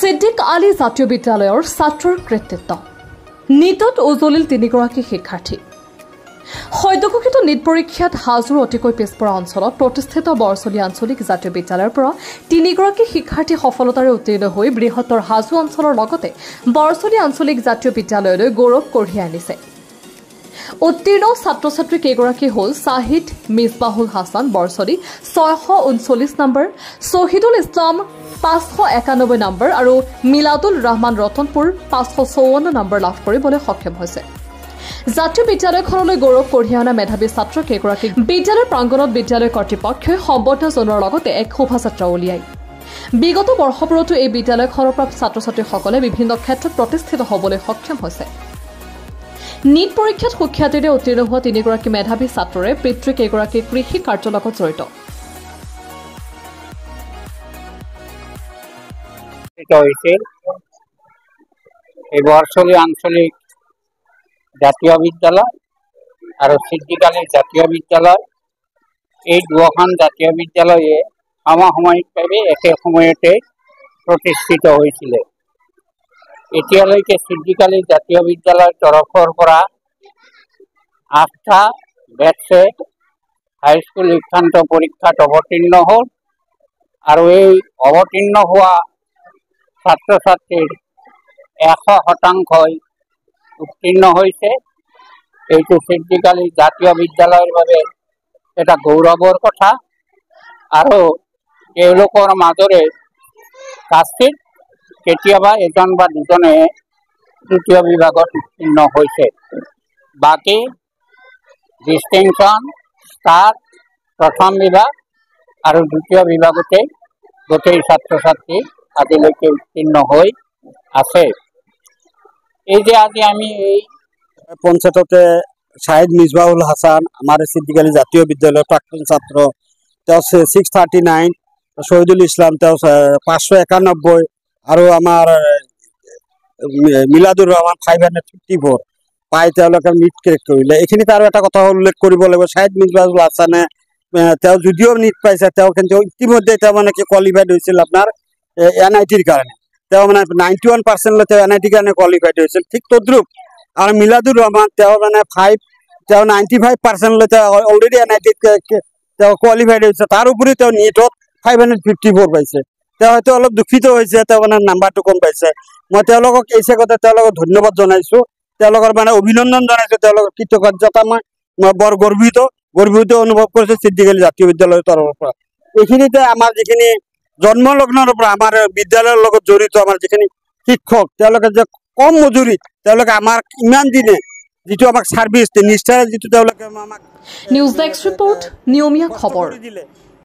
সিদ্দিক আলী জাতীয় বিদ্যালয়ৰ ছাত্ৰৰ কৃতিত্ব নীটত উজলিল 3গৰাকী শিক্ষাৰ্থী সদ্যঘোষিত নীট পৰীক্ষাত হাজোৰ অতিকৈ পিছপৰা অঞ্চলত প্ৰতিষ্ঠিত বৰছলি আঞ্চলিক জাতীয় বিদ্যালয়ৰ পৰা 3গৰাকী শিক্ষাৰ্থী সফলতাৰে উত্তীৰ্ণ হৈ বৃহত্তৰ হাজো অঞ্চলৰ লগতে বৰছলি আঞ্চলিক জাতীয় বিদ্যালয়লৈ গৌৰৱ কঢ়িয়াই আনিছে। উত্তীৰ্ণ ছাত্ৰ ছাত্ৰী কেইগৰাকী হ'ল শাহিদ মিছবাহুল হাছান বৰছলি 639 নম্বৰ, শহীদুল ইছলাম 591 নম্বৰ আৰু মিলাদুল ৰহমান ৰতনপুৰ 554 নম্বৰ লাভ কৰিবলৈ সক্ষম হৈছে। জাতীয় বিদ্যালয়খনলৈ গৌৰৱ কঢ়িয়াই অনা মেধাৱী ছাত্ৰ কেইগৰাকীক বিদ্যালয়ৰ প্ৰাংগণত বিদ্যালয় কৰ্তৃপক্ষই সম্বৰ্ধনা জনোৱাৰ লগতে এক শোভাযাত্ৰা উলিয়ায়। বিগত বৰ্ষবোৰতো এই বিদ্যালয়খনৰ পৰা ছাত্ৰ ছাত্ৰীসকলে বিভিন্ন ক্ষেত্ৰত প্ৰতিষ্ঠিত হ'বলৈ সক্ষম হৈছে। নীট পৰীক্ষাত সুখ্যাতিৰে উত্তীৰ্ণ হোৱা 3গৰাকী মেধাৱী ছাত্ৰৰে পিতৃ কেইগৰাকী কৃষি কাৰ্যৰ লগত জড়িত। এই বৰছলি আঞ্চলিক জাতীয় বিদ্যালয় আৰু সিদ্দিক আলী জাতীয় বিদ্যালয়, এই দুখন জাতীয় বিদ্যালয়ে সমসাময়িকভাৱে একে সময়তে প্ৰতিষ্ঠিত হৈছিল। এতিয়ালৈকে সিদ্দিক আলী জাতীয় বিদ্যালয়ৰ তৰফৰ পৰা 8টা বেটছে হাইস্কুল শিক্ষান্ত পৰীক্ষাত অৱতীৰ্ণ হ'ল আৰু এই অৱতীৰ্ণ হোৱা ছাত্ৰ ছাত্ৰীৰ 100% উত্তীৰ্ণ হৈছে। এইটো সিদ্দিক আলী জাতীয় বিদ্যালয়ৰ বাবে এটা গৌৰৱৰ কথা আৰু তেওঁলোকৰ মাজৰে কাষ্টিত কেতিয়াবা এজন বা দুজনে তৃতীয় বিভাগত উত্তীৰ্ণ হৈছে। বাকী ডিষ্টিংশ্যন, ষ্টাৰ, প্ৰথম বিভাগ আৰু দ্বিতীয় বিভাগতে গোটেই ছাত্ৰ ছাত্ৰী আজিলৈকে উত্তীৰ্ণ হৈ আছে। এই যে আজি আমি এই পঞ্চায়েততে শাহিদ মিছবাহুল হাছান আমাৰ সিদ্দিক আলী জাতীয় বিদ্যালয়ৰ প্ৰাক্তন ছাত্ৰ, তেওঁ 639, শহীদুল ইছলাম তেওঁ 591 আৰু আমাৰ মিলাদুৰ ৰহমান 554 পাই তেওঁলোকে নীট ক্ৰেক কৰিলে। এইখিনিত আৰু এটা কথা উল্লেখ কৰিব লাগিব, শাহিদ মিছবাহুল হাছানে তেওঁ যদিও নীট পাইছে তেওঁ কিন্তু ইতিমধ্যে তেওঁ মানে কি কোৱালিফাইড হৈছিল আপোনাৰ NITৰ কাৰণে। তেওঁ মানে 91% তেওঁ NITৰ কাৰণে কোৱালিফাইড হৈছিল। ঠিক তদ্ৰুপ আৰু মিলাদুৰ ৰহমান তেওঁ মানে 95% তেওঁ অলৰেডি NITত তেওঁ কোৱালিফাইড হৈছে। তাৰ উপৰি তেওঁ নীটত 554 পাইছে। তেওঁ হয়তো অলপ দুখিত হৈছে, তেওঁ মানে নাম্বাৰটো কম পাইছে। মই তেওঁলোকক এই চেগতে তেওঁলোকক ধন্যবাদ জনাইছোঁ, তেওঁলোকৰ মানে অভিনন্দন জনাইছোঁ, তেওঁলোকৰ কৃতজ্ঞতা মই বৰ গৰ্বিত অনুভৱ কৰিছোঁ সিদ্দিক আলী জাতীয় বিদ্যালয়ৰ তৰফৰ পৰা। এইখিনিতে আমাৰ যিখিনি জন্মলগ্নৰ পৰা আমাৰ বিদ্যালয়ৰ লগত জড়িত আমাৰ যিখিনি শিক্ষক, তেওঁলোকে যে কম মজুৰিত তেওঁলোকে আমাৰ ইমান দিনে যিটো আমাক ছাৰ্ভিচ নিষ্ঠাৰে যিটো তেওঁলোকে আমাক নিউজ ডেস্ক ৰিপৰ্ট, নিয়মীয়া খবৰ।